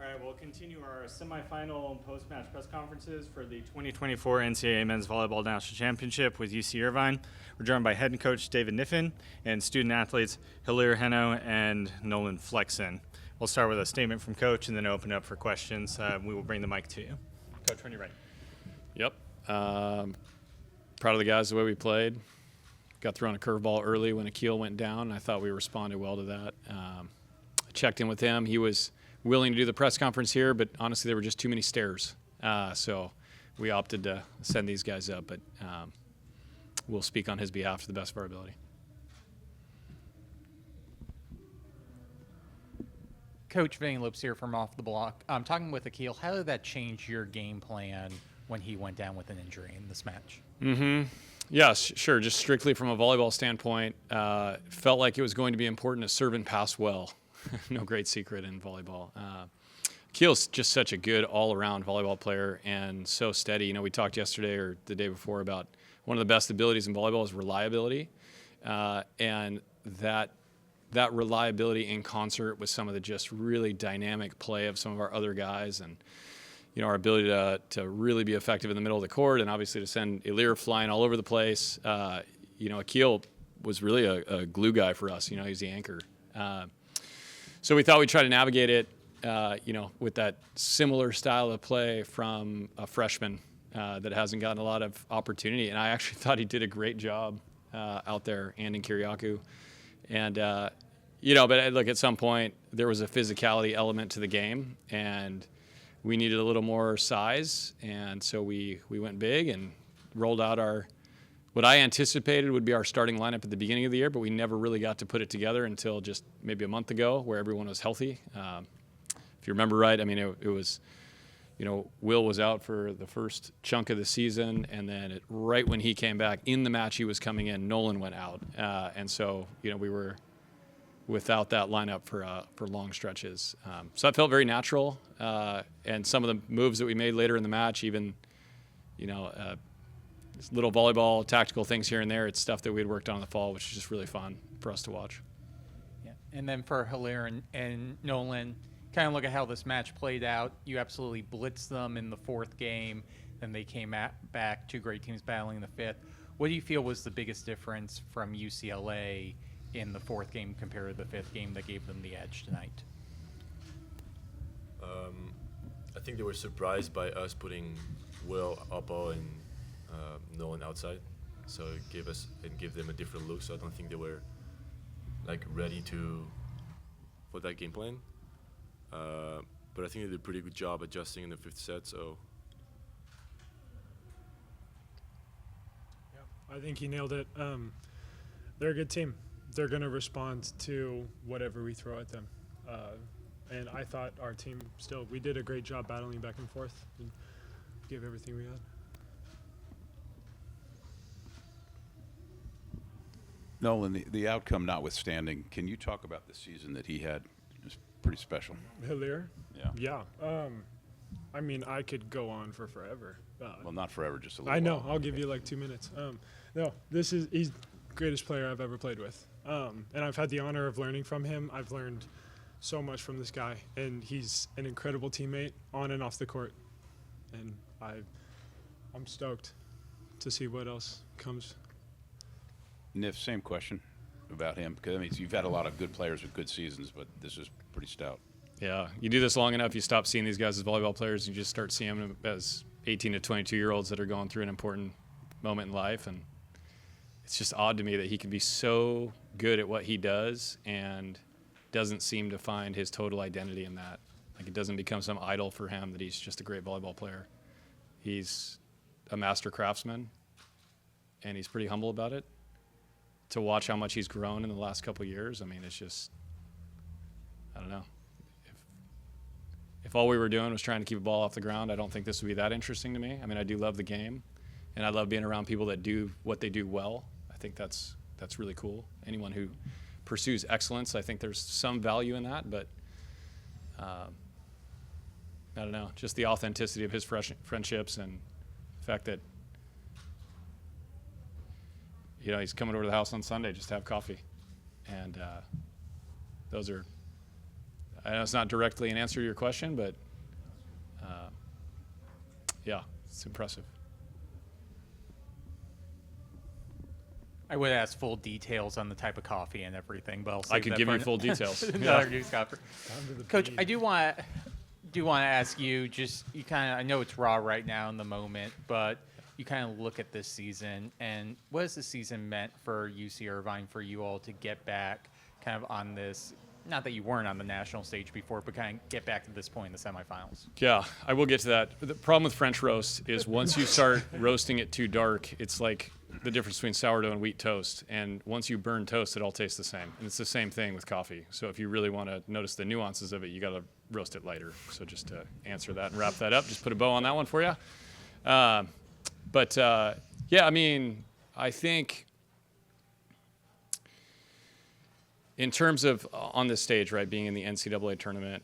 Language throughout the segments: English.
All right, we'll continue our semifinal and post-match press conferences for the 2024 NCAA Men's Volleyball National Championship with UC Irvine. We're joined by head coach David Niffen and student athletes Hilaire Heno and Nolan Flexen. We'll start with a statement from Coach and then open it up for questions. We will bring the mic to you. Coach, when you're ready. Yep. Proud of the guys the way we played. Got thrown a curveball early when Akil went down. I thought we responded well to that. I checked in with him. He was willing to do the press conference here, but honestly, there were just too many stairs. So we opted to send these guys up, but we'll speak on his behalf to the best of our ability. Coach Van Lips here from Off the Block. I'm talking with Akil. How did that change your game plan when he went down with an injury in this match? Yes, sure. Just strictly from a volleyball standpoint, felt like it was going to be important to serve and pass well. No great secret in volleyball. Keel's just such a good all-around volleyball player and so steady. You know, we talked yesterday or the day before about one of the best abilities in volleyball is reliability, and that reliability in concert with some of the just really dynamic play of some of our other guys, and you know, our ability to really be effective in the middle of the court, and obviously to send Hilaire flying all over the place. You know, Akil was really a glue guy for us. You know, he's the anchor. So we thought we'd try to navigate it, you know, with that similar style of play from a freshman that hasn't gotten a lot of opportunity. And I actually thought he did a great job out there, and in Kiriakou. And, you know, but look, at some point there was a physicality element to the game, and we needed a little more size. And so we went big and rolled out what I anticipated would be our starting lineup at the beginning of the year, but we never really got to put it together until just maybe a month ago where everyone was healthy. If you remember right, I mean, it was, you know, Will was out for the first chunk of the season, and then right when he came back in the match he was coming in, Nolan went out. And so, you know, we were without that lineup for long stretches. So that felt very natural. And some of the moves that we made later in the match, even, you know, little volleyball tactical things here and there. It's stuff that we had worked on in the fall, which is just really fun for us to watch. Yeah, and then for Hilaire and Nolan, kind of look at how this match played out. You absolutely blitzed them in the fourth game, then they came back, two great teams battling in the fifth. What do you feel was the biggest difference from UCLA in the fourth game compared to the fifth game that gave them the edge tonight? I think they were surprised by us putting Will, Oppo, and Nolan outside, so it gave them a different look. So I don't think they were like ready for that game plan. But I think they did a pretty good job adjusting in the fifth set. So yeah, I think he nailed it. They're a good team. They're going to respond to whatever we throw at them. And I thought our team we did a great job battling back and forth and gave everything we had. Nolan, the outcome notwithstanding, can you talk about the season that he had? It was pretty special. Hilaire? Yeah. Yeah. I mean, I could go on for forever. Well, not forever, just a little I know. while. I'll give you like 2 minutes. No, he's the greatest player I've ever played with. And I've had the honor of learning from him. I've learned so much from this guy, and he's an incredible teammate on and off the court. And I'm stoked to see what else comes. Niff, same question about him, because I mean, you've had a lot of good players with good seasons, but this is pretty stout. Yeah, you do this long enough, you stop seeing these guys as volleyball players, and you just start seeing them as 18 to 22-year-olds that are going through an important moment in life. And it's just odd to me that he can be so good at what he does and doesn't seem to find his total identity in that. Like, it doesn't become some idol for him that he's just a great volleyball player. He's a master craftsman, and he's pretty humble about it. To watch how much he's grown in the last couple of years, I mean, it's just, I don't know. If all we were doing was trying to keep a ball off the ground, I don't think this would be that interesting to me. I mean, I do love the game, and I love being around people that do what they do well. I think that's really cool. Anyone who pursues excellence, I think there's some value in that, but I don't know, just the authenticity of his friendships and the fact that, you know, he's coming over to the house on Sunday just to have coffee. And those are, I know it's not directly an answer to your question, but yeah, it's impressive. I would ask full details on the type of coffee and everything, but I'll I save could that give for you full details. another news conference. Down to the Coach, bean. I do want to ask you, just you kind of, I know it's raw right now in the moment, but you kind of look at this season, and what has the season meant for UC Irvine, for you all to get back kind of on this, not that you weren't on the national stage before, but kind of get back to this point in the semifinals? Yeah, I will get to that. The problem with French roast is once you start roasting it too dark, it's like the difference between sourdough and wheat toast. And once you burn toast, it all tastes the same. And it's the same thing with coffee. So if you really want to notice the nuances of it, you got to roast it lighter. So just to answer that and wrap that up, just put a bow on that one for you. Yeah, I mean, I think in terms of on this stage, right, being in the NCAA tournament,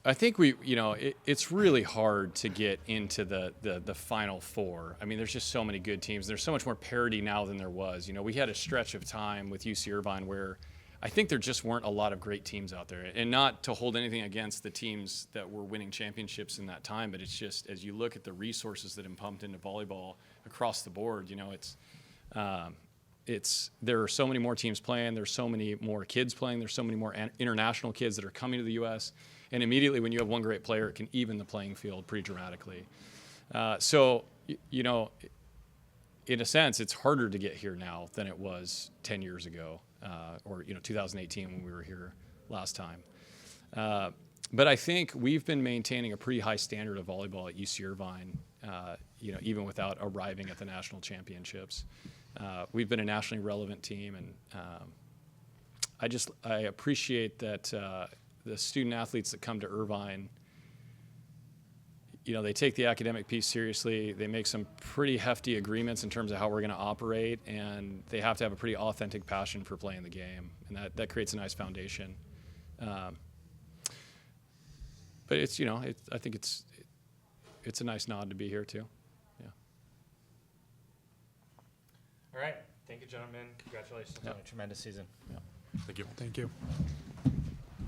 I think it's really hard to get into the Final Four. I mean, there's just so many good teams. There's so much more parity now than there was. You know, we had a stretch of time with UC Irvine where I think there just weren't a lot of great teams out there. And not to hold anything against the teams that were winning championships in that time, but it's just as you look at the resources that have been pumped into volleyball across the board, you know, there are so many more teams playing. There's so many more kids playing. There's so many more international kids that are coming to the U.S. And immediately when you have one great player, it can even the playing field pretty dramatically. You know, in a sense, it's harder to get here now than it was 10 years ago or, 2018 when we were here last time. But I think we've been maintaining a pretty high standard of volleyball at UC Irvine, even without arriving at the national championships. We've been a nationally relevant team, and I appreciate that the student athletes that come to Irvine, you know, they take the academic piece seriously. They make some pretty hefty agreements in terms of how we're going to operate, and they have to have a pretty authentic passion for playing the game, and that creates a nice foundation. But it's, I think it's a nice nod to be here too. Yeah. All right. Thank you, gentlemen. Congratulations on a tremendous season. Thank you. Thank you.